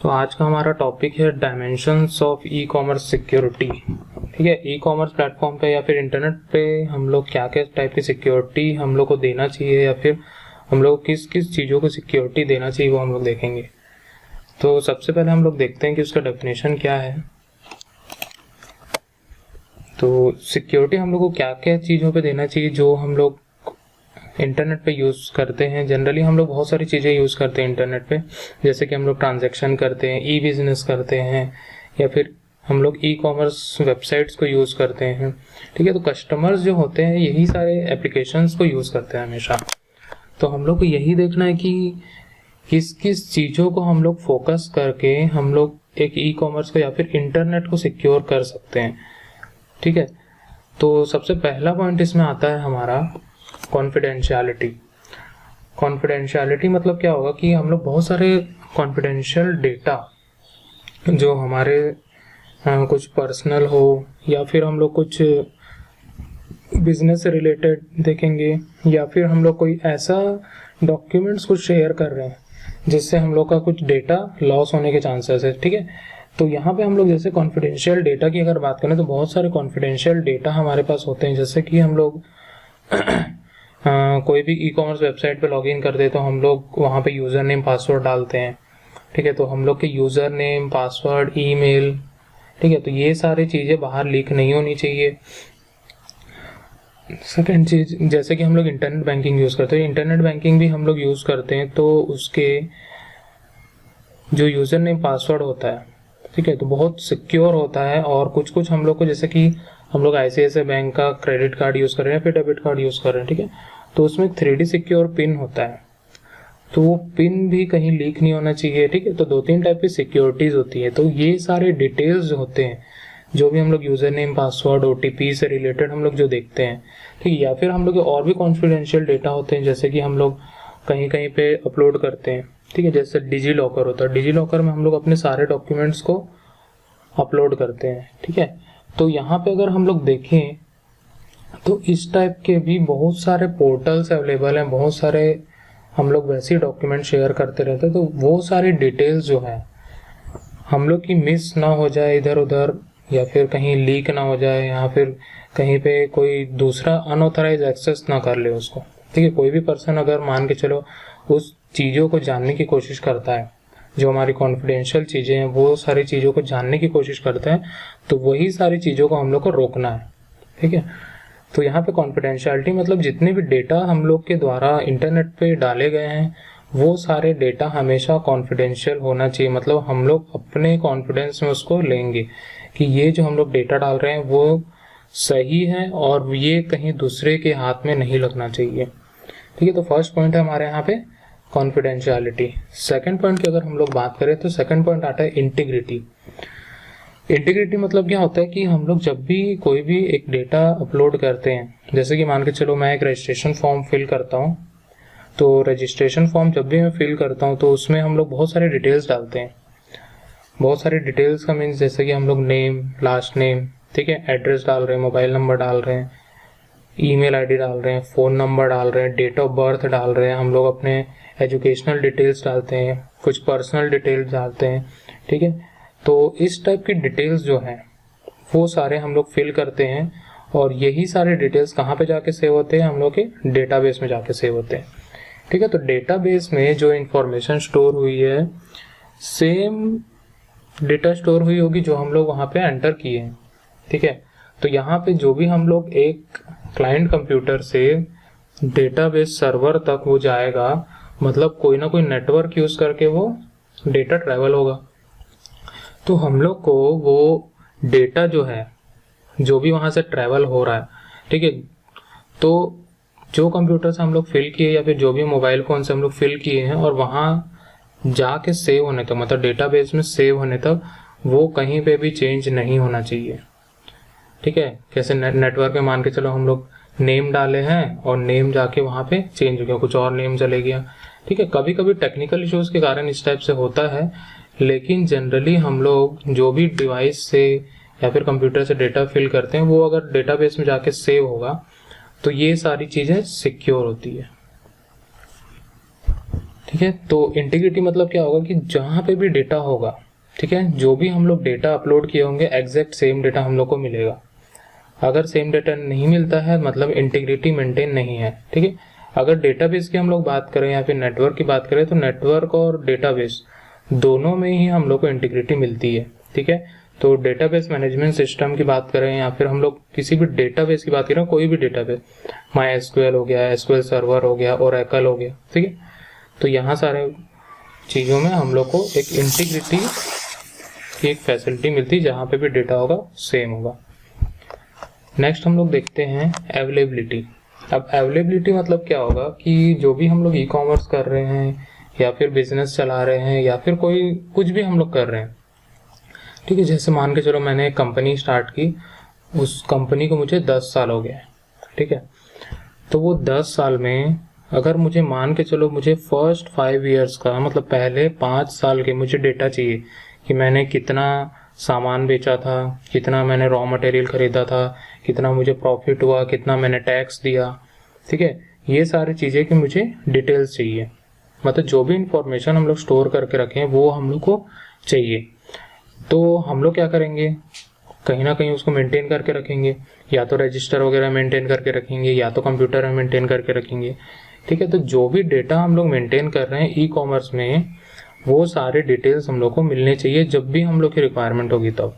तो आज का हमारा टॉपिक है dimensions of e commerce security. ठीक है, ई कॉमर्स प्लेटफॉर्म पे या फिर इंटरनेट पे हम लोग क्या क्या टाइप की सिक्योरिटी हम लोग को देना चाहिए या फिर हम लोग किस किस चीज़ों को सिक्योरिटी देना चाहिए वो हम लोग देखेंगे। तो सबसे पहले हम लोग देखते हैं कि उसका डेफिनेशन क्या है। तो सिक्योरिटी हम लोग को क्या क्या चीज़ों पे देना चाहिए जो हम लोग इंटरनेट पे यूज़ करते हैं। जनरली हम लोग बहुत सारी चीज़ें यूज़ करते हैं इंटरनेट पे, जैसे कि हम लोग ट्रांजैक्शन करते हैं, ई बिजनेस करते हैं या फिर हम लोग ई कॉमर्स वेबसाइट्स को यूज़ करते हैं। ठीक है, तो कस्टमर्स जो होते हैं यही सारे एप्लीकेशंस को यूज़ करते हैं हमेशा। तो हम लोग को यही देखना है कि किस किस चीज़ों को हम लोग फोकस करके हम लोग एक ई कॉमर्स को या फिर इंटरनेट को सिक्योर कर सकते हैं। ठीक है, तो सबसे पहला पॉइंट इसमें आता है हमारा कॉन्फिडेंशियलिटी। कॉन्फिडेंशियलिटी मतलब क्या होगा कि हम लोग बहुत सारे कॉन्फिडेंशियल डेटा जो हमारे कुछ पर्सनल हो या फिर हम लोग कुछ बिजनेस से रिलेटेड देखेंगे या फिर हम लोग कोई ऐसा डॉक्यूमेंट्स कुछ शेयर कर रहे हैं जिससे हम लोग का कुछ डेटा लॉस होने के चांसेस है। ठीक है, तो यहाँ पे हम लोग जैसे कॉन्फिडेंशियल डेटा की अगर बात करें तो बहुत सारे कॉन्फिडेंशियल डेटा हमारे पास होते हैं। जैसे कि हम लोग कोई भी ई कॉमर्स वेबसाइट पे लॉगिन करते हैं तो हम लोग वहाँ पे यूज़र नेम पासवर्ड डालते हैं। ठीक है, तो हम लोग के यूज़र नेम पासवर्ड ईमेल, ठीक है, तो ये सारी चीज़ें बाहर लीक नहीं होनी चाहिए। सेकेंड चीज़, जैसे कि हम लोग इंटरनेट बैंकिंग यूज़ करते हैं, इंटरनेट बैंकिंग भी हम लोग यूज़ करते हैं तो उसके जो यूज़र नेम पासवर्ड होता है, ठीक है, तो बहुत सिक्योर होता है। और कुछ कुछ हम लोग को, जैसे कि हम लोग ICICI बैंक का क्रेडिट कार्ड यूज़ कर रहे हैं या फिर डेबिट कार्ड यूज़ कर रहे हैं, ठीक है, तो उसमें 3D सिक्योर पिन होता है, तो वो पिन भी कहीं लीक नहीं होना चाहिए। ठीक है, तो 2-3 टाइप की सिक्योरिटीज़ होती है। तो ये सारे डिटेल्स होते हैं जो भी हम लोग यूज़र नेम पासवर्ड OTP से रिलेटेड हम लोग जो देखते हैं। ठीक है, या फिर हम लोग और भी कॉन्फिडेंशियल डेटा होते हैं जैसे कि हम लोग कहीं कहीं पे अपलोड करते हैं। ठीक है, जैसे डिजी लॉकर होता है, डिजी लॉकर में हम लोग अपने सारे डॉक्यूमेंट्स को अपलोड करते हैं। ठीक है, तो यहाँ पे अगर हम लोग देखें तो इस टाइप के भी बहुत सारे पोर्टल्स अवेलेबल हैं, बहुत सारे हम लोग वैसे डॉक्यूमेंट शेयर करते रहते हैं। तो वो सारी डिटेल्स जो है हम लोग की मिस ना हो जाए इधर उधर, या फिर कहीं लीक ना हो जाए, या फिर कहीं पे कोई दूसरा अनऑथराइज एक्सेस ना कर ले उसको। ठीक है, कोई भी पर्सन अगर मान के चलो उस चीज़ों को जानने की कोशिश करता है, जो हमारी कॉन्फिडेंशियल चीज़ें हैं वो सारी चीज़ों को जानने की कोशिश करते हैं, तो वही सारी चीज़ों को हम लोग को रोकना है। ठीक है, तो यहाँ पे कॉन्फिडेंशियलिटी मतलब जितने भी डेटा हम लोग के द्वारा इंटरनेट पे डाले गए हैं वो सारे डेटा हमेशा कॉन्फिडेंशियल होना चाहिए। मतलब हम लोग अपने कॉन्फिडेंस में उसको लेंगे कि ये जो हम लोग डेटा डाल रहे हैं वो सही है और ये कहीं दूसरे के हाथ में नहीं लगना चाहिए। ठीक है, तो फर्स्ट पॉइंट है हमारे यहाँ पे कॉन्फिडेंशियलिटी। सेकंड पॉइंट की अगर हम लोग बात करें तो सेकंड पॉइंट आता है इंटीग्रिटी। इंटीग्रिटी मतलब क्या होता है कि हम लोग जब भी कोई भी एक डेटा अपलोड करते हैं, जैसे कि मान के चलो मैं एक रजिस्ट्रेशन फॉर्म फिल करता हूँ, तो रजिस्ट्रेशन फॉर्म जब भी मैं फिल करता हूँ तो उसमें हम लोग बहुत सारे डिटेल्स डालते हैं। बहुत सारे डिटेल्स का मीन्स जैसे कि हम लोग नेम, लास्ट नेम, ठीक है, एड्रेस डाल रहे हैं, मोबाइल नंबर डाल रहे हैं, ईमेल आईडी डाल रहे हैं, फ़ोन नंबर डाल रहे हैं, डेट ऑफ बर्थ डाल रहे हैं, हम लोग अपने एजुकेशनल डिटेल्स डालते हैं, कुछ पर्सनल डिटेल्स डालते हैं। ठीक है, तो इस टाइप की डिटेल्स जो हैं वो सारे हम लोग फिल करते हैं और यही सारे डिटेल्स कहाँ पे जाके सेव होते हैं, हम लोग के डेटाबेस में जाके सेव होते हैं। ठीक है, तो डेटाबेस में जो इंफॉर्मेशन स्टोर हुई है सेम डेटा स्टोर हुई होगी जो हम लोग वहाँ पे एंटर किए हैं। ठीक है, तो यहाँ पे जो भी हम लोग एक क्लाइंट कंप्यूटर से डेटाबेस सर्वर तक वो जाएगा, मतलब कोई ना कोई नेटवर्क यूज करके वो डेटा ट्रैवल होगा। तो हम लोग को वो डेटा जो है जो भी वहाँ से ट्रैवल हो रहा है, ठीक है, तो जो कंप्यूटर से हम लोग फिल किए या फिर जो भी मोबाइल फ़ोन से हम लोग फिल किए हैं और वहाँ जाके सेव होने तक, मतलब डेटाबेस में सेव होने तक वो कहीं पे भी चेंज नहीं होना चाहिए। ठीक है, कैसे नेटवर्क में मान के चलो हम लोग नेम डाले हैं और नेम जाके वहाँ पे चेंज हो गया, कुछ और नेम चले गया। ठीक है, कभी कभी टेक्निकल इश्यूज के कारण इस टाइप से होता है, लेकिन जनरली हम लोग जो भी डिवाइस से या फिर कंप्यूटर से डेटा फिल करते हैं वो अगर डेटाबेस में जाके सेव होगा तो ये सारी चीज़ें सिक्योर होती है। ठीक है। तो इंटीग्रिटी मतलब क्या होगा कि जहाँ पे भी डेटा होगा, ठीक है, जो भी हम लोग डेटा अपलोड किए होंगे एग्जैक्ट सेम डेटा हम लोग को मिलेगा। अगर सेम डेटा नहीं मिलता है मतलब इंटीग्रिटी मेंटेन नहीं है, ठीक है। अगर डेटाबेस की हम लोग बात करें या फिर नेटवर्क की बात करें तो नेटवर्क और डेटाबेस दोनों में ही हम लोग को इंटीग्रिटी मिलती है, ठीक है। तो डेटाबेस मैनेजमेंट सिस्टम की बात करें या फिर हम लोग किसी भी डेटाबेस की बात करें, कोई भी डेटाबेस, MySQL हो गया, SQL सर्वर हो गया, Oracle हो गया, ठीक है। तो यहाँ सारे चीज़ों में हम लोग को एक इंटीग्रिटी की एक फैसिलिटी मिलती है, जहाँ पे भी डेटा होगा सेम होगा। नेक्स्ट हम लोग देखते हैं अवेलेबिलिटी। अब अवेलेबिलिटी मतलब क्या होगा कि जो भी हम लोग ई कॉमर्स कर रहे हैं या फिर बिजनेस चला रहे हैं या फिर कोई कुछ भी हम लोग कर रहे हैं, ठीक है। जैसे मान के चलो मैंने एक कंपनी स्टार्ट की, उस कंपनी को मुझे 10 साल हो गया, ठीक है। तो वो 10 साल में अगर मुझे मान के चलो मुझे फर्स्ट 5 ईयर्स का मतलब पहले 5 साल के मुझे डेटा चाहिए कि मैंने कितना सामान बेचा था, कितना मैंने रॉ मटेरियल खरीदा था, कितना मुझे प्रॉफिट हुआ, कितना मैंने टैक्स दिया, ठीक है। ये सारी चीज़ें कि मुझे डिटेल्स चाहिए, मतलब जो भी इंफॉर्मेशन हम लोग स्टोर करके रखें वो हम लोग को चाहिए। तो हम लोग क्या करेंगे, कहीं ना कहीं उसको मेंटेन करके रखेंगे, या तो रजिस्टर वगैरह मेंटेन करके रखेंगे या तो कंप्यूटर में मेंटेन करके रखेंगे, ठीक है। तो जो भी डेटा हम लोग मेंटेन कर रहे हैं ई कॉमर्स में वो सारे डिटेल्स हम लोग को मिलने चाहिए जब भी हम लोग की रिक्वायरमेंट होगी तब।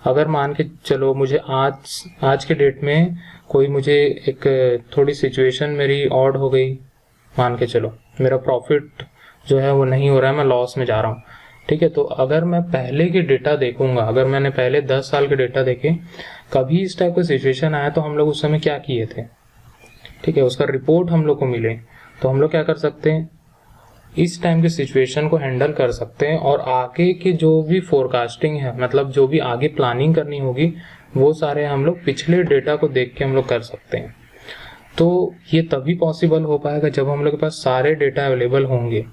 अगर मान के चलो मुझे आज के डेट में कोई मुझे एक थोड़ी सिचुएशन मेरी ऑड हो गई, मान के चलो मेरा प्रॉफिट जो है वो नहीं हो रहा है, मैं लॉस में जा रहा हूँ, ठीक है। तो अगर मैं पहले के डेटा देखूंगा, अगर मैंने पहले 10 साल के डेटा देखे, कभी इस टाइप का सिचुएशन आया तो हम लोग उस समय क्या किए थे, ठीक है, उसका रिपोर्ट हम लोग को मिले तो हम लोग क्या कर सकते हैं, इस टाइम के सिचुएशन को हैंडल कर सकते हैं और आगे की जो भी फोरकास्टिंग है, मतलब जो भी आगे प्लानिंग करनी होगी वो सारे हम लोग पिछले डेटा को देख के हम लोग कर सकते हैं। तो ये तभी पॉसिबल हो पाएगा जब हम लोग के पास सारे डेटा अवेलेबल होंगे।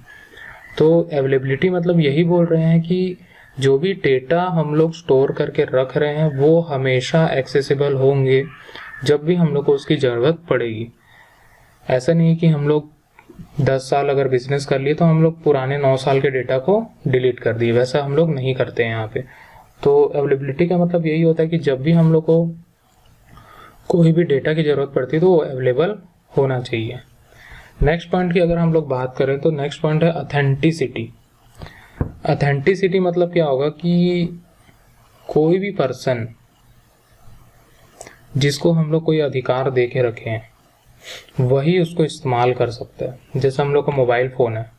तो अवेलेबिलिटी मतलब यही बोल रहे हैं कि जो भी डेटा हम लोग स्टोर करके रख रहे हैं वो हमेशा एक्सेसिबल होंगे जब भी हम लोग को उसकी ज़रूरत पड़ेगी। ऐसा नहीं कि हम लोग 10 साल अगर बिजनेस कर लिए तो हम लोग पुराने 9 साल के डेटा को डिलीट कर दिए, वैसा हम लोग नहीं करते हैं यहाँ पे। तो अवेलेबिलिटी का मतलब यही होता है कि जब भी हम लोग को कोई भी डेटा की ज़रूरत पड़ती है तो वो अवेलेबल होना चाहिए। नेक्स्ट पॉइंट की अगर हम लोग बात करें तो नेक्स्ट पॉइंट है ऑथेंटिसिटी। ऑथेंटिसिटी मतलब क्या होगा कि कोई भी पर्सन जिसको हम लोग कोई अधिकार दे के रखे हैं वही उसको इस्तेमाल कर सकता है। जैसे हम लोग का मोबाइल फ़ोन है,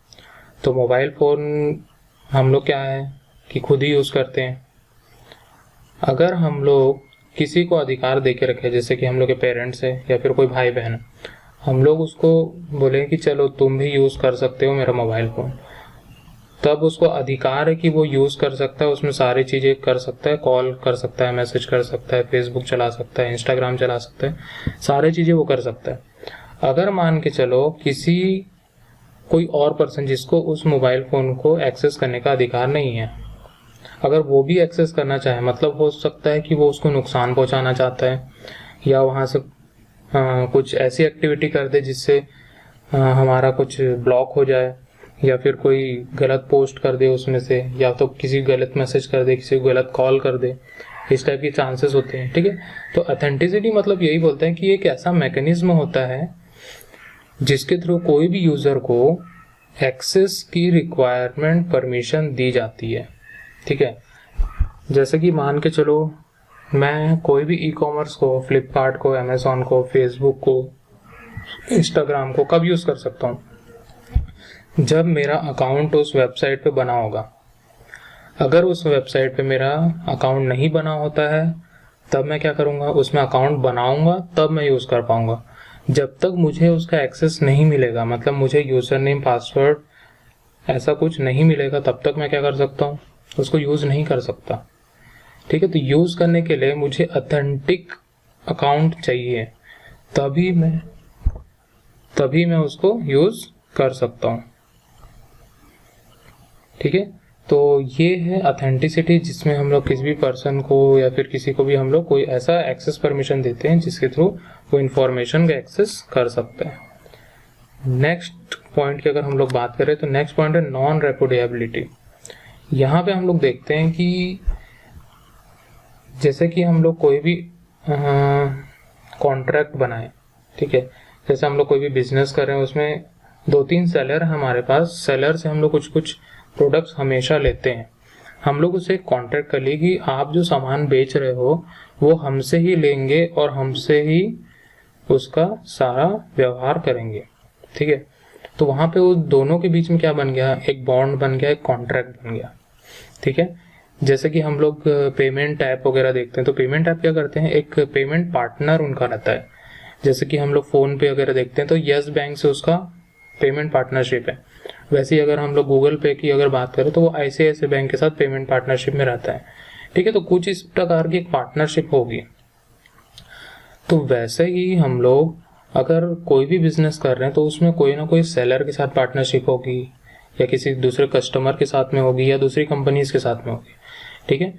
तो मोबाइल फ़ोन हम लोग क्या है कि खुद ही यूज़ करते हैं। अगर हम लोग किसी को अधिकार दे के रखे, जैसे कि हम लोग के पेरेंट्स है या फिर कोई भाई बहन है, हम लोग उसको बोले कि चलो तुम भी यूज़ कर सकते हो मेरा मोबाइल फ़ोन, तब उसको अधिकार है कि वो यूज़ कर सकता है, उसमें सारी चीज़ें कर सकता है, कॉल कर सकता है, मैसेज कर सकता है, फेसबुक चला सकता है, इंस्टाग्राम चला सकता है, सारी चीज़ें वो कर सकता है। अगर मान के चलो किसी कोई और पर्सन जिसको उस मोबाइल फ़ोन को एक्सेस करने का अधिकार नहीं है, अगर वो भी एक्सेस करना चाहे, मतलब हो सकता है कि वो उसको नुकसान पहुंचाना चाहता है या वहाँ से कुछ ऐसी एक्टिविटी कर दे जिससे हमारा कुछ ब्लॉक हो जाए, या फिर कोई गलत पोस्ट कर दे उसमें से, या तो किसी गलत मैसेज कर दे, किसी को गलत कॉल कर दे, इस टाइप के चांसेस होते हैं, ठीक है। तो ऑथेंटिसिटी मतलब यही बोलता है कि एक ऐसा मैकेनिज्म होता है जिसके थ्रू कोई भी यूज़र को एक्सेस की रिक्वायरमेंट परमिशन दी जाती है, ठीक है। जैसे कि मान के चलो मैं कोई भी ई कॉमर्स को, फ्लिपकार्ट को, अमेज़ॉन को, फेसबुक को, इंस्टाग्राम को कब यूज़ कर सकता हूँ, जब मेरा अकाउंट उस वेबसाइट पे बना होगा। अगर उस वेबसाइट पे मेरा अकाउंट नहीं बना होता है तब मैं क्या करूँगा, उसमें अकाउंट बनाऊँगा तब मैं यूज़ कर पाऊँगा। जब तक मुझे उसका एक्सेस नहीं मिलेगा, मतलब मुझे यूज़र नेम पासवर्ड ऐसा कुछ नहीं मिलेगा, तब तक मैं क्या कर सकता हूँ, उसको यूज़ नहीं कर सकता, ठीक है। तो यूज़ करने के लिए मुझे ऑथेंटिक अकाउंट चाहिए, तभी मैं उसको यूज़ कर सकता हूँ, ठीक है। तो ये है ऑथेंटिसिटी, जिसमें हम लोग किसी भी पर्सन को या फिर किसी को भी हम लोग कोई ऐसा एक्सेस परमिशन देते हैं जिसके थ्रू वो इंफॉर्मेशन का एक्सेस कर सकते हैं। नेक्स्ट पॉइंट की अगर हम लोग बात करें तो नेक्स्ट पॉइंट है नॉन रेपुडिएबिलिटी। यहाँ पे हम लोग देखते हैं कि जैसे कि हम लोग कोई भी कॉन्ट्रैक्ट बनाए, ठीक है, जैसे हम लोग कोई भी बिजनेस कर रहे हैं, उसमें 2-3 सेलर है हमारे पास, सेलर से हम लोग कुछ कुछ प्रोडक्ट्स हमेशा लेते हैं। हम लोग उससे कॉन्ट्रैक्ट कर लिए कि आप जो सामान बेच रहे हो वो हमसे ही लेंगे और हमसे ही उसका सारा व्यवहार करेंगे, ठीक है। तो वहाँ पे वो दोनों के बीच में क्या बन गया, एक बॉन्ड बन गया, एक कॉन्ट्रैक्ट बन गया, ठीक है। जैसे कि हम लोग पेमेंट ऐप वगैरह देखते हैं, तो पेमेंट ऐप क्या करते हैं, एक पेमेंट पार्टनर उनका रहता है। जैसे कि हम लोग फोन पे वगैरह देखते हैं तो यस बैंक से उसका पेमेंट पार्टनरशिप है। वैसे ही अगर हम लोग गूगल पे की अगर बात करें तो वो ICICI बैंक के साथ पेमेंट पार्टनरशिप में रहता है, ठीक है। तो कुछ इस प्रकार की एक पार्टनरशिप होगी। तो वैसे ही हम लोग अगर कोई भी बिजनेस कर रहे हैं तो उसमें कोई ना कोई सेलर के साथ पार्टनरशिप होगी, या किसी दूसरे कस्टमर के साथ में होगी, या दूसरी कंपनीज के साथ में होगी, ठीक है।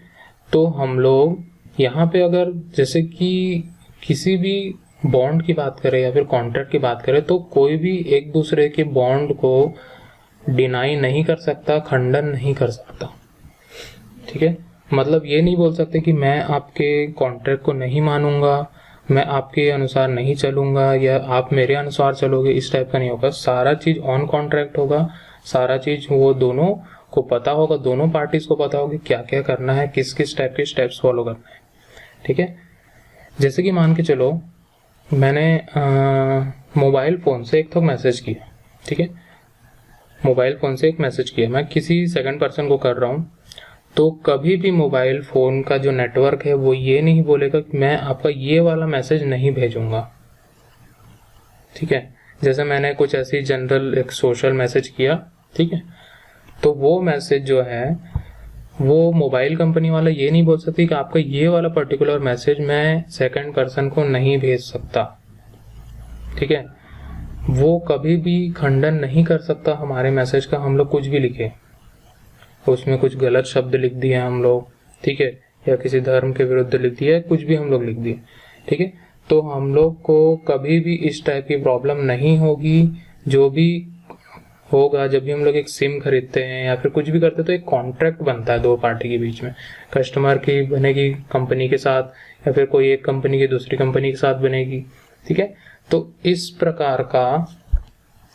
तो हम लोग यहाँ पे अगर जैसे कि किसी भी बॉन्ड की बात करें या फिर कॉन्ट्रैक्ट की बात करें तो कोई भी एक दूसरे के बॉन्ड को डिनाई नहीं कर सकता, खंडन नहीं कर सकता, ठीक है। मतलब ये नहीं बोल सकते कि मैं आपके कॉन्ट्रैक्ट को नहीं मानूंगा, मैं आपके अनुसार नहीं चलूंगा या आप मेरे अनुसार चलोगे, इस टाइप का नहीं होगा। सारा चीज ऑन कॉन्ट्रैक्ट होगा, सारा चीज वो दोनों को पता होगा, दोनों पार्टीज को पता होगा क्या क्या करना है, किस किस टाइप के स्टेप्स फॉलो करना है, ठीक है। जैसे कि मान के चलो मैंने मोबाइल फोन से एक तो मैसेज किया, ठीक है, मोबाइल फोन से एक मैसेज किया, मैं किसी सेकंड पर्सन को कर रहा हूँ, तो कभी भी मोबाइल फोन का जो नेटवर्क है वो ये नहीं बोलेगा कि मैं आपका ये वाला मैसेज नहीं भेजूंगा, ठीक है। जैसे मैंने कुछ ऐसी जनरल एक सोशल मैसेज किया, ठीक है, तो वो मैसेज जो है वो मोबाइल कंपनी वाला ये नहीं बोल सकती कि आपका ये वाला पर्टिकुलर मैसेज मैं सेकंड पर्सन को नहीं भेज सकता, ठीक है। वो कभी भी खंडन नहीं कर सकता हमारे मैसेज का। हम लोग कुछ भी लिखे, उसमें कुछ गलत शब्द लिख दिए हम लोग, ठीक है, या किसी धर्म के विरुद्ध लिख दिया, कुछ भी हम लोग लिख दिए, ठीक है, तो हम लोग को कभी भी इस टाइप की प्रॉब्लम नहीं होगी। जो भी होगा, जब भी हम लोग एक सिम खरीदते हैं या फिर कुछ भी करते हैं तो एक कॉन्ट्रैक्ट बनता है दो पार्टी के बीच में, कस्टमर की बनेगी कंपनी के साथ या फिर कोई एक कंपनी की दूसरी कंपनी के साथ बनेगी, ठीक है। तो इस प्रकार का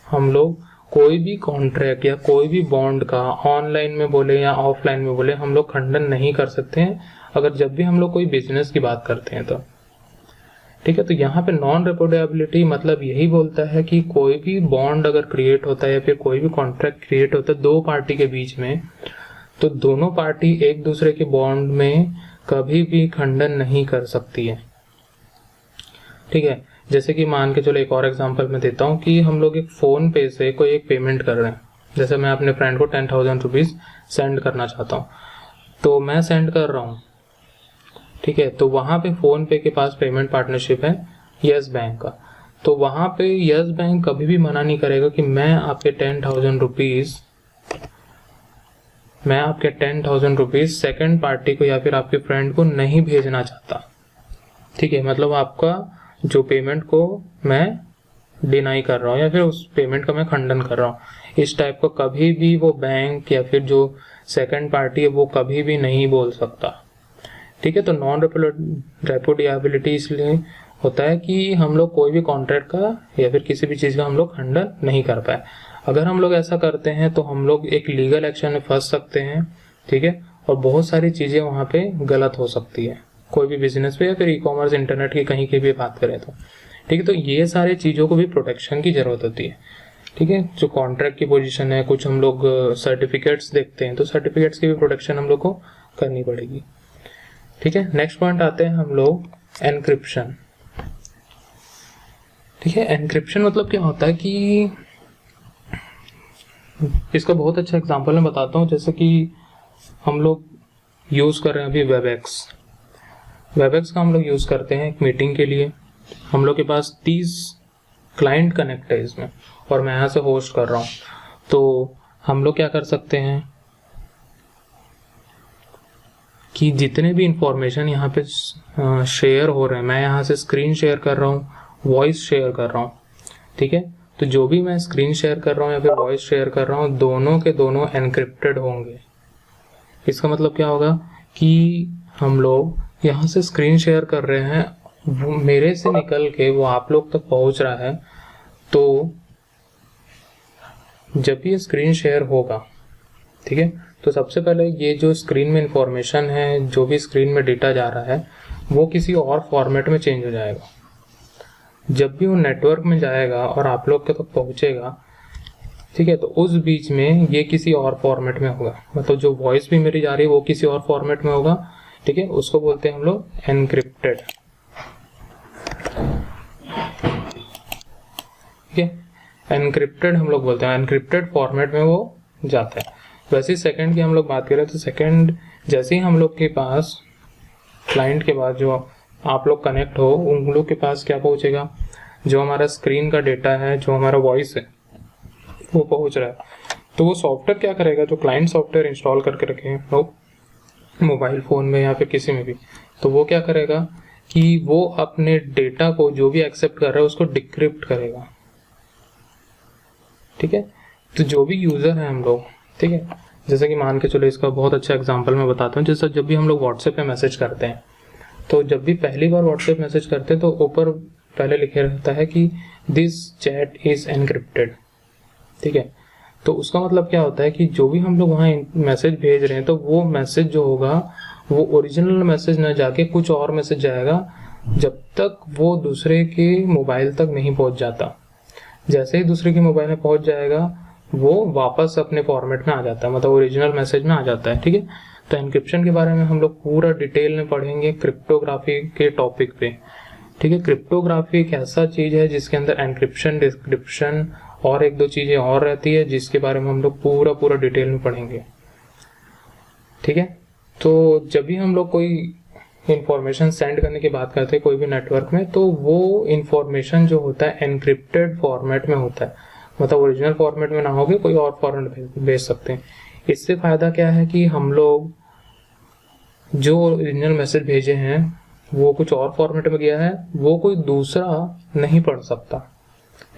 हम लोग कोई भी कॉन्ट्रैक्ट या कोई भी बॉन्ड का ऑनलाइन में बोले या ऑफलाइन में बोले हम लोग खंडन नहीं कर सकते हैं, अगर जब भी हम लोग कोई बिजनेस की बात करते हैं तो, ठीक है। तो यहाँ पे नॉन रेपुडिएबिलिटी मतलब यही बोलता है कि कोई भी बॉन्ड अगर क्रिएट होता है या फिर कोई भी कॉन्ट्रैक्ट क्रिएट होता है दो पार्टी के बीच में, तो दोनों पार्टी एक दूसरे के बॉन्ड में कभी भी खंडन नहीं कर सकती है, ठीक है। जैसे कि मान के चलो एक और एग्जांपल मैं देता हूँ कि हम लोग एक फोन पे से कोई एक पेमेंट कर रहे हैं, जैसे मैं अपने फ्रेंड को 10,000 रुपीज सेंड करना चाहता हूँ, तो मैं सेंड कर रहा हूँ, ठीक है। तो वहां पे फोन पे के पास पेमेंट पार्टनरशिप है यस बैंक का, तो वहां पे यस बैंक कभी भी मना नहीं करेगा कि मैं आपके 10,000 रुपीज सेकेंड पार्टी को या फिर आपके फ्रेंड को नहीं भेजना चाहता, ठीक है। मतलब आपका जो पेमेंट को मैं डिनाई कर रहा हूँ या फिर उस पेमेंट का मैं खंडन कर रहा हूँ, इस टाइप का कभी भी वो बैंक या फिर जो सेकंड पार्टी है वो कभी भी नहीं बोल सकता, ठीक है। तो नॉन रेपुडिएबिलिटी इसलिए होता है कि हम लोग कोई भी कॉन्ट्रैक्ट का या फिर किसी भी चीज का हम लोग खंडन नहीं कर पाए। अगर हम लोग ऐसा करते हैं तो हम लोग एक लीगल एक्शन में फंस सकते हैं, ठीक है, और बहुत सारी चीजें वहां पे गलत हो सकती है, कोई भी बिजनेस पे या फिर ई-कॉमर्स इंटरनेट की कहीं की भी बात करें तो, ठीक है। तो ये सारी चीजों को भी प्रोटेक्शन की जरूरत होती है, ठीक है। जो कॉन्ट्रैक्ट की पोजीशन है, कुछ हम लोग सर्टिफिकेट्स देखते हैं तो सर्टिफिकेट्स की भी प्रोटेक्शन हम लोग को करनी पड़ेगी, ठीक है। नेक्स्ट पॉइंट आते हैं हम लोग एनक्रिप्शन, ठीक है। एनक्रिप्शन मतलब क्या होता है कि इसका बहुत अच्छा एग्जांपल मैं बताता हूँ। जैसे कि हम लोग यूज कर रहे हैं अभी वेबएक्स का हम लोग यूज करते हैं एक मीटिंग के लिए। हम लोग के पास 30 क्लाइंट कनेक्ट है इसमें और मैं यहाँ से होस्ट कर रहा हूँ, तो हम लोग क्या कर सकते हैं कि जितने भी इंफॉर्मेशन यहाँ पे शेयर हो रहे हैं, मैं यहाँ से स्क्रीन शेयर कर रहा हूँ, वॉइस शेयर कर रहा हूँ, ठीक है। तो जो भी मैं स्क्रीन शेयर कर रहा हूँ या फिर वॉइस शेयर कर रहा हूँ, दोनों के दोनों एनक्रिप्टेड होंगे। इसका मतलब क्या होगा कि हम लोग यहाँ से स्क्रीन शेयर कर रहे हैं, वो मेरे से निकल के वो आप लोग तक पहुँच रहा है। तो जब ये स्क्रीन शेयर होगा, ठीक है, तो सबसे पहले ये जो स्क्रीन में इंफॉर्मेशन है, जो भी स्क्रीन में डेटा जा रहा है, वो किसी और फॉर्मेट में चेंज हो जाएगा। जब भी वो नेटवर्क में जाएगा और आप लोग के तक पहुंचेगा, ठीक है, तो उस बीच में ये किसी और फॉर्मेट में होगा। मतलब जो वॉइस भी मेरी जा रही है वो किसी और फॉर्मेट में होगा, ठीक है, उसको बोलते हैं हम लोग एनक्रिप्टेड। ठीक है, एनक्रिप्टेड हम लोग बोलते हैं, एनक्रिप्टेड फॉर्मेट में वो जाता है। वैसे सेकंड की हम लोग बात करें तो सेकंड, जैसे ही हम लोग के पास क्लाइंट के बाद जो आप लोग कनेक्ट हो, उन लोग के पास क्या पहुंचेगा, जो हमारा स्क्रीन का डेटा है, जो हमारा वॉइस है, वो पहुंच रहा है। तो वो सॉफ्टवेयर क्या करेगा, जो क्लाइंट सॉफ्टवेयर इंस्टॉल करके रखे हैं लोग मोबाइल फ़ोन में या फिर किसी में भी, तो वो क्या करेगा कि वो अपने डेटा को जो भी एक्सेप्ट कर रहा है उसको डिक्रिप्ट करेगा। ठीक है, तो जो भी यूज़र है हम लोग, ठीक है, जैसे कि मान के चलो, इसका बहुत अच्छा एग्जांपल मैं बताता हूँ। जैसे जब भी हम लोग व्हाट्सएप पे मैसेज करते हैं, तो जब भी पहली बार व्हाट्सएप मैसेज करते हैं तो ऊपर पहले लिखे रहता है कि दिस चैट इज एनक्रिप्टेड। ठीक है, तो उसका मतलब क्या होता है कि जो भी हम लोग वहाँ मैसेज भेज रहे हैं, तो वो मैसेज जो होगा वो ओरिजिनल मैसेज न जाके कुछ और मैसेज जाएगा, जब तक वो दूसरे के मोबाइल तक नहीं पहुँच जाता। जैसे ही दूसरे के मोबाइल में पहुँच जाएगा, वो वापस अपने फॉर्मेट में आ जाता है, मतलब ओरिजिनल मैसेज में आ जाता है। ठीक है, तो एनक्रिप्शन के बारे में हम लोग पूरा डिटेल में पढ़ेंगे क्रिप्टोग्राफी के टॉपिक पे। ठीक है, क्रिप्टोग्राफी एक ऐसा चीज है जिसके अंदर एनक्रिप्शन, डिस्क्रिप्शन और एक दो चीजें और रहती है, जिसके बारे में हम लोग पूरा डिटेल में पढ़ेंगे। ठीक है, तो जब भी हम लोग कोई इंफॉर्मेशन सेंड करने की बात करते हैं कोई भी नेटवर्क में, तो वो इंफॉर्मेशन जो होता है एनक्रिप्टेड फॉर्मेट में होता है, मतलब ओरिजिनल फॉर्मेट में ना होगे, कोई और फॉर्मेट भेज सकते हैं। इससे फायदा क्या है कि हम लोग जो ओरिजिनल मैसेज भेजे हैं वो कुछ और फॉर्मेट में गया है, वो कोई दूसरा नहीं पढ़ सकता।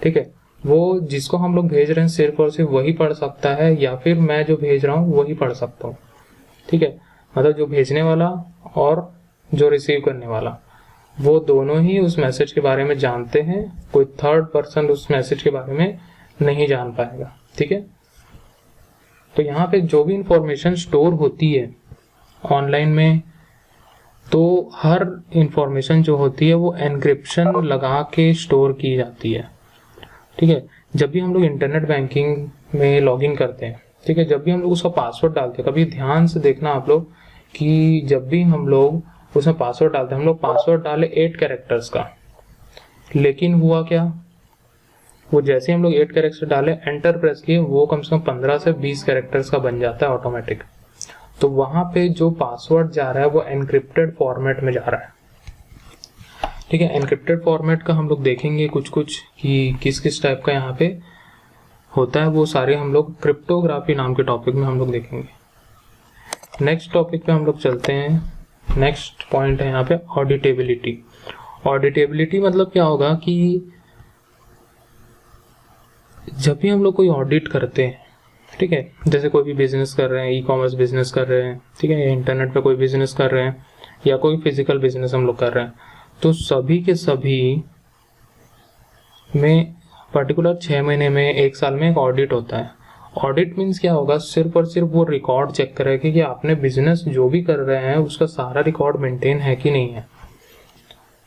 ठीक है, वो जिसको हम लोग भेज रहे हैं सिर्फ और सिर्फ वही पढ़ सकता है, या फिर मैं जो भेज रहा हूँ वही पढ़ सकता हूँ। ठीक है, मतलब जो भेजने वाला और जो रिसीव करने वाला, वो दोनों ही उस मैसेज के बारे में जानते हैं, कोई थर्ड पर्सन उस मैसेज के बारे में नहीं जान पाएगा। ठीक है, तो यहाँ पे जो भी इंफॉर्मेशन स्टोर होती है ऑनलाइन में, तो हर इंफॉर्मेशन जो होती है वो एनक्रिप्शन लगा के स्टोर की जाती है। ठीक है, जब भी हम लोग इंटरनेट बैंकिंग में लॉगिन करते हैं, ठीक है, जब भी हम लोग उसका पासवर्ड डालते हैं, कभी ध्यान से देखना आप लोग कि जब भी हम लोग उसमें पासवर्ड डालते हैं, हम लोग पासवर्ड डाले 8 कैरेक्टर्स का, लेकिन हुआ क्या, वो जैसे हम लोग 8 कैरेक्टर डाले, एंटर प्रेस किए, वो कम से कम 15 से 20 कैरेक्टर्स का बन जाता है ऑटोमेटिक। तो वहां पे जो पासवर्ड जा रहा है वो एनक्रिप्टेड फॉर्मेट में जा रहा है। ठीक है, एनक्रिप्टेड फॉर्मेट का हम लोग देखेंगे कुछ कि किस किस टाइप का यहाँ पे होता है, वो सारे हम लोग क्रिप्टोग्राफी नाम के टॉपिक में हम लोग देखेंगे। नेक्स्ट टॉपिक पे हम लोग चलते हैं। नेक्स्ट पॉइंट है यहाँ पे ऑडिटेबिलिटी। ऑडिटेबिलिटी मतलब क्या होगा कि जब भी हम लोग कोई ऑडिट करते हैं, ठीक है, जैसे कोई भी बिजनेस कर रहे हैं, ई कॉमर्स बिजनेस कर रहे हैं, ठीक है, या इंटरनेट पे कोई बिजनेस कर रहे हैं, या कोई फिजिकल बिजनेस हम लोग कर रहे हैं, तो सभी के सभी में पर्टिकुलर 6 महीने में, 1 साल में एक ऑडिट होता है। ऑडिट मीन्स क्या होगा, सिर्फ और सिर्फ वो रिकॉर्ड चेक करेगा कि आपने बिजनेस जो भी कर रहे हैं उसका सारा रिकॉर्ड मेंटेन है कि नहीं है।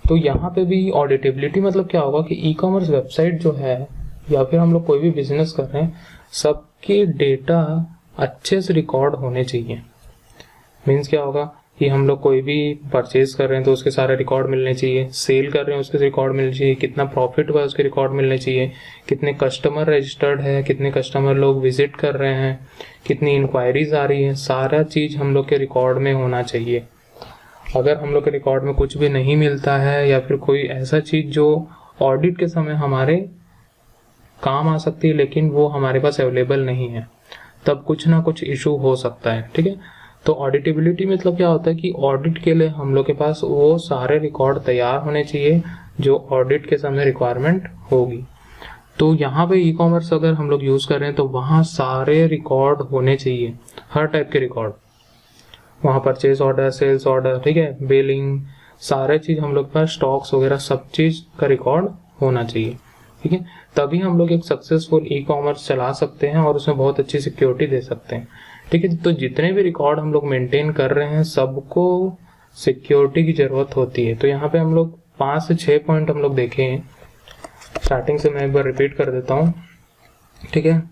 तो यहाँ पे भी ऑडिटेबिलिटी मतलब क्या होगा कि ई कॉमर्स वेबसाइट जो है, या फिर हम लोग कोई भी बिजनेस कर रहे हैं, सबके डेटा अच्छे से रिकॉर्ड होने चाहिए। मीन्स क्या होगा कि हम लोग कोई भी परचेज कर रहे हैं तो उसके सारे रिकॉर्ड मिलने चाहिए, सेल कर रहे हैं उसके रिकॉर्ड मिलने चाहिए, कितना प्रॉफिट हुआ उसके रिकॉर्ड मिलने चाहिए, कितने कस्टमर रजिस्टर्ड है, कितने कस्टमर लोग विजिट कर रहे हैं, कितनी इंक्वायरीज आ रही है, सारा चीज हम लोग के रिकॉर्ड में होना चाहिए। अगर हम लोग के रिकॉर्ड में कुछ भी नहीं मिलता है, या फिर कोई ऐसा चीज जो ऑडिट के समय हमारे काम आ सकती है लेकिन वो हमारे पास अवेलेबल नहीं है, तब कुछ ना कुछ इशू हो सकता है। ठीक है, तो ऑडिटेबिलिटी मतलब क्या होता है कि ऑडिट के लिए हम लोग के पास वो सारे रिकॉर्ड तैयार होने चाहिए जो ऑडिट के समय रिक्वायरमेंट होगी। तो यहाँ पे ई कॉमर्स अगर हम लोग यूज़ कर रहे हैं तो वहाँ सारे रिकॉर्ड होने चाहिए, हर टाइप के रिकॉर्ड, वहाँ परचेज ऑर्डर, सेल्स ऑर्डर, ठीक है, बिलिंग, सारे चीज़ हम लोग के पास, स्टॉक्स वगैरह सब चीज़ का रिकॉर्ड होना चाहिए, ठीक है। तभी हम लोग एक सक्सेसफुल ई कॉमर्स चला सकते हैं और उसमें बहुत अच्छी सिक्योरिटी दे सकते हैं, ठीक है। तो जितने भी रिकॉर्ड हम लोग मेंटेन कर रहे हैं सबको सिक्योरिटी की ज़रूरत होती है। तो यहाँ पे हम लोग 5 से 6 पॉइंट हम लोग देखे हैं। स्टार्टिंग से मैं एक बार रिपीट कर देता हूँ, ठीक है।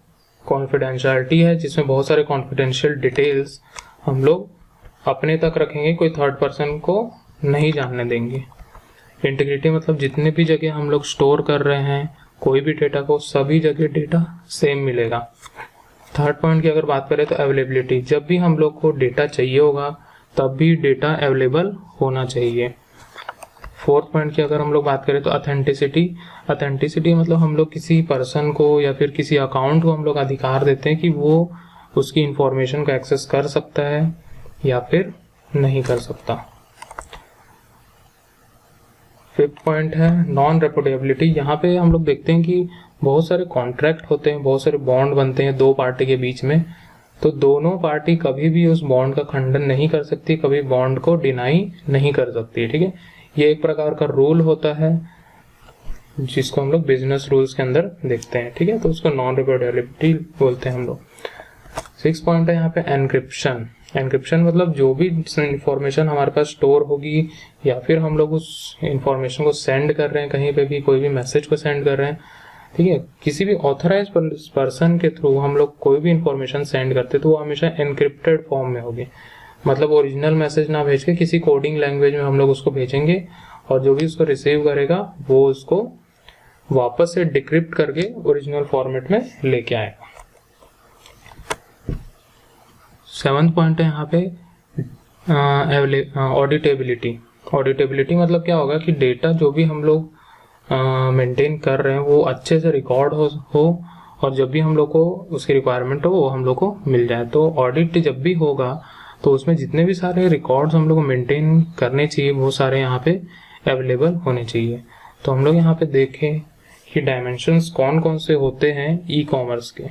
कॉन्फिडेंशियलिटी है, जिसमें बहुत सारे कॉन्फिडेंशियल डिटेल्स हम लोग अपने तक रखेंगे, कोई थर्ड पर्सन को नहीं जानने देंगे। इंटीग्रिटी मतलब जितने भी जगह हम लोग स्टोर कर रहे हैं कोई भी डेटा को, सभी जगह डेटा सेम मिलेगा। थर्ड पॉइंट की अगर बात करें तो अवेलेबिलिटी, जब भी हम लोग को डेटा चाहिए होगा तब भी डेटा अवेलेबल होना चाहिए। फोर्थ पॉइंट की अगर हम लोग बात करें तो ऑथेंटिसिटी, ऑथेंटिसिटी मतलब हम लोग किसी पर्सन को या फिर किसी अकाउंट को हम लोग अधिकार देते हैं कि वो उसकी इंफॉर्मेशन को एक्सेस कर सकता है या फिर नहीं कर सकता। फिफ्थ पॉइंट है नॉन रेपुटेबिलिटी। यहाँ पे हम लोग देखते हैं कि बहुत सारे कॉन्ट्रैक्ट होते हैं, बहुत सारे बॉन्ड बनते हैं दो पार्टी के बीच में, तो दोनों पार्टी कभी भी उस बॉन्ड का खंडन नहीं कर सकती, कभी बॉन्ड को डिनाई नहीं कर सकती, ठीक है। ये एक प्रकार का रूल होता है जिसको हम लोग बिजनेस रूल्स के अंदर देखते हैं, ठीक है। तो उसको नॉन रेपुटेबिलिटी बोलते हैं हम लोग। 6 पॉइंट है यहाँ पे एनक्रिप्शन। एनक्रिप्शन मतलब जो भी इंफॉर्मेशन हमारे पास स्टोर होगी या फिर हम लोग उस इंफॉर्मेशन को सेंड कर रहे हैं, कहीं पे भी कोई भी मैसेज को सेंड कर रहे हैं, ठीक है, किसी भी ऑथराइज पर्सन के थ्रू हम लोग कोई भी इंफॉर्मेशन सेंड करते तो वो हमेशा एनक्रिप्टेड फॉर्म में होगी। मतलब ओरिजिनल मैसेज ना भेज के किसी कोडिंग लैंग्वेज में हम लोग उसको भेजेंगे और जो भी उसको रिसीव करेगा वो उसको वापस से डिक्रिप्ट करके ओरिजिनल फॉर्मेट में लेके आएगा। 7th पॉइंट है यहाँ पे ऑडिटेबिलिटी। ऑडिटेबिलिटी मतलब क्या होगा कि डेटा जो भी हम लोग मेंटेन कर रहे हैं वो अच्छे से रिकॉर्ड हो और जब भी हम लोग को उसकी रिक्वायरमेंट हो वो हम लोग को मिल जाए। तो ऑडिट जब भी होगा तो उसमें जितने भी सारे रिकॉर्ड्स हम लोग को मेंटेन करने चाहिए वो सारे यहाँ पे अवेलेबल होने चाहिए। तो हम लोग यहाँ पे देखें कि डायमेंशंस कौन कौन से होते हैं ई कॉमर्स के।